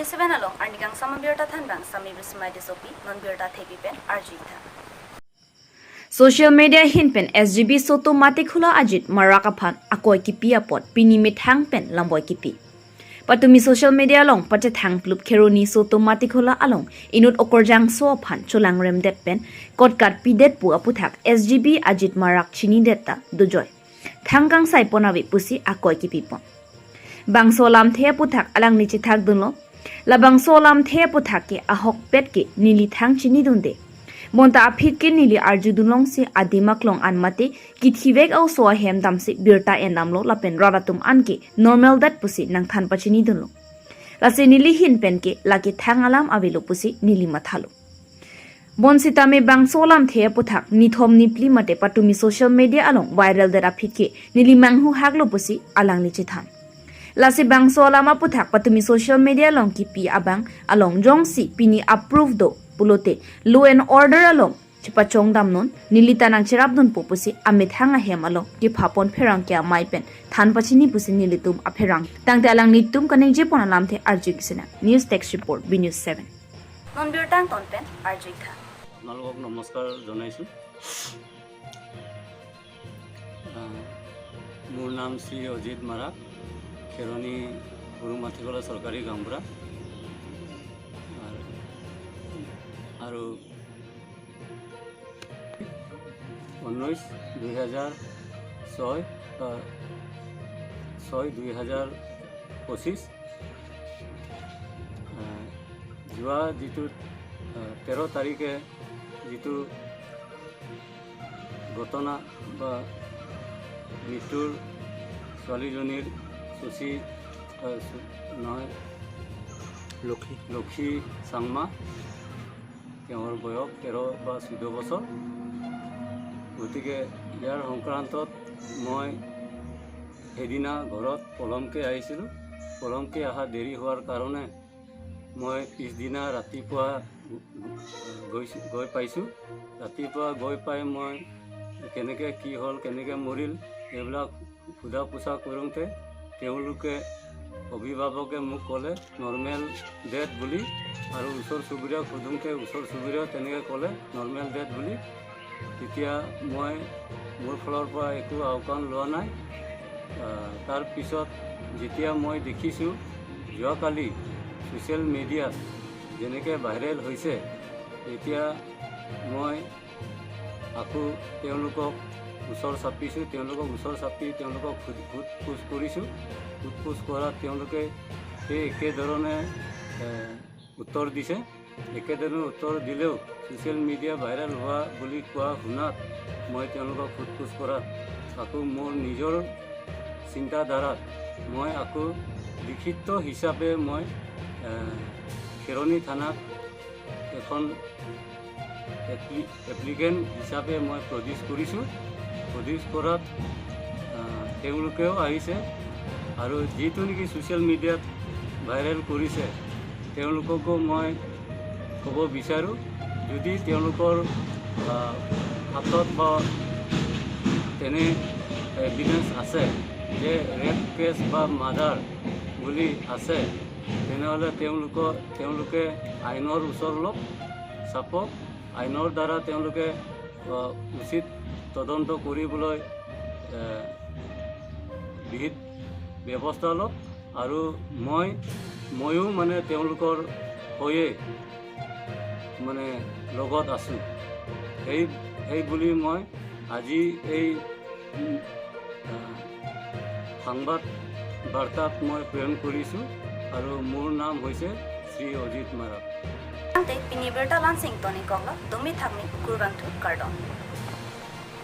27 along arnikang samabirta thanbang samibrismai disopi nonbirta thepipen arjitha social media hinpen SGB soto mate khula ajit marakaphan akoi kipi apot pini mithang pen lamboi kipi patumi social media along pate thang plup kheroni soto mate khula along inut okorjang so phan cholang rem det pen kotkat pidet pu aputhak SGB ajit marak chini detta dujoy thangkang sai ponawi pusi akoi kipi pon bangsolam the puthak alang niche thak dunlo labang solam the puthak ke ahok pet ke nili thang chini dunde monta aphit ke nili arjudulong se adimaklong anmate kithivek au so hem damse birta enamlo lapen radatum anke normal dat pusi nang than pachini dunlo lase nili hin pen ke laki thang alam avelo pusi nili mathalo bonsitame bangsolam the puthak nithom nipli mate patumi social media along viral dat aphit ke nili manghu haglo pusi alang niche than lasi bangsolama puthak patumi social media long ki pi abang along jongsi pini approve do pulote law and order along chipa chongdam non nilita nang chirap dun pupusi amit hanga hem along ki phapon pherang kya mai pen than pachini pusi nilitum apherang tangte alang nitum kaning je pona lamthe arjik sina news text report b news 7 non birtang ton pen arjik tha nalok namaskar jonaisu মোৰ নাম শ্ৰী অজিত মাৰা খেৰণী গুৰু মাথিকলা চৰকাৰী গাঁওবুঢ়া আৰু 19/2006/2025 যোৱা যিটো 13 তাৰিখে যিটো ঘটনা বা মৃত্যুৰ ছোৱালীজনীৰ সুচি নহয় লক্ষী চাংমা তেওঁৰ বয়স 13 বা 14 বছৰ গতিকে ইয়াৰ সংক্ৰান্তত মই সেইদিনা ঘৰত পলমকৈ আহিছিলোঁ পলমকৈ অহা দেৰি হোৱাৰ কাৰণে মই পিছদিনা ৰাতিপুৱা গৈ পাইছোঁ ৰাতিপুৱা গৈ পাই মই কেনেকৈ কি হ'ল কেনেকৈ মৰিল এইবিলাক সোধা পোছা কৰোঁতে তেওঁলোকে অভিভাৱকে মোক ক'লে নৰ্মেল ডেথ বুলি আৰু ওচৰ চুবুৰীয়াক সোধোঁতে ওচৰ চুবুৰীয়াও তেনেকৈ ক'লে নৰ্মেল ডেথ বুলি তেতিয়া মই মোৰ ফালৰ পৰা একো আওকাণ লোৱা নাই তাৰপিছত যেতিয়া মই দেখিছোঁ যোৱাকালি ছ'চিয়েল মিডিয়াত যেনেকৈ ভাইৰেল হৈছে এতিয়া মই আকৌ তেওঁলোকক ওচৰ চাপিছোঁ তেওঁলোকক ওচৰ চাপি তেওঁলোকক সোধ পোছ কৰিছোঁ সোধ পোছ কৰাত তেওঁলোকে সেই একেধৰণে উত্তৰ দিছে একেধৰণে উত্তৰ দিলেও ছ'চিয়েল মিডিয়া ভাইৰেল হোৱা বুলি কোৱা শুনাত মই তেওঁলোকক সোধ পোছ কৰাত আকৌ মোৰ নিজৰ চিন্তাধাৰাত মই আকৌ লিখিত হিচাপে মই খেৰণী থানাত এখন এপ্লিকেণ্ট হিচাপে মই প্ৰডিউচ কৰিছোঁ প্ৰডিউচ কৰাত তেওঁলোকেও আহিছে আৰু যিটো নেকি ছ'চিয়েল মিডিয়াত ভাইৰেল কৰিছে তেওঁলোককো মই ক'ব বিচাৰোঁ যদি তেওঁলোকৰ হাতত বা তেনে এভিডেঞ্চ আছে যে ৰেপ কেছ বা মাৰ্ডাৰ বুলি আছে তেনেহ'লে তেওঁলোকে আইনৰ ওচৰলৈ চাপক আইনৰ দ্বাৰা তেওঁলোকে উচিত তদন্ত কৰিবলৈ বিহিত ব্যৱস্থা লওক আৰু ময়ো মানে তেওঁলোকৰ হৈয়ে মানে লগত আছোঁ সেই বুলি মই আজি এই সংবাদ বাৰ্তাত মই প্ৰেৰণ কৰিছোঁ আৰু মোৰ নাম হৈছে শ্ৰী অজিত মাৰা Ante pinibirta lansing toni kongla dumi thakmi kurbangtu kardon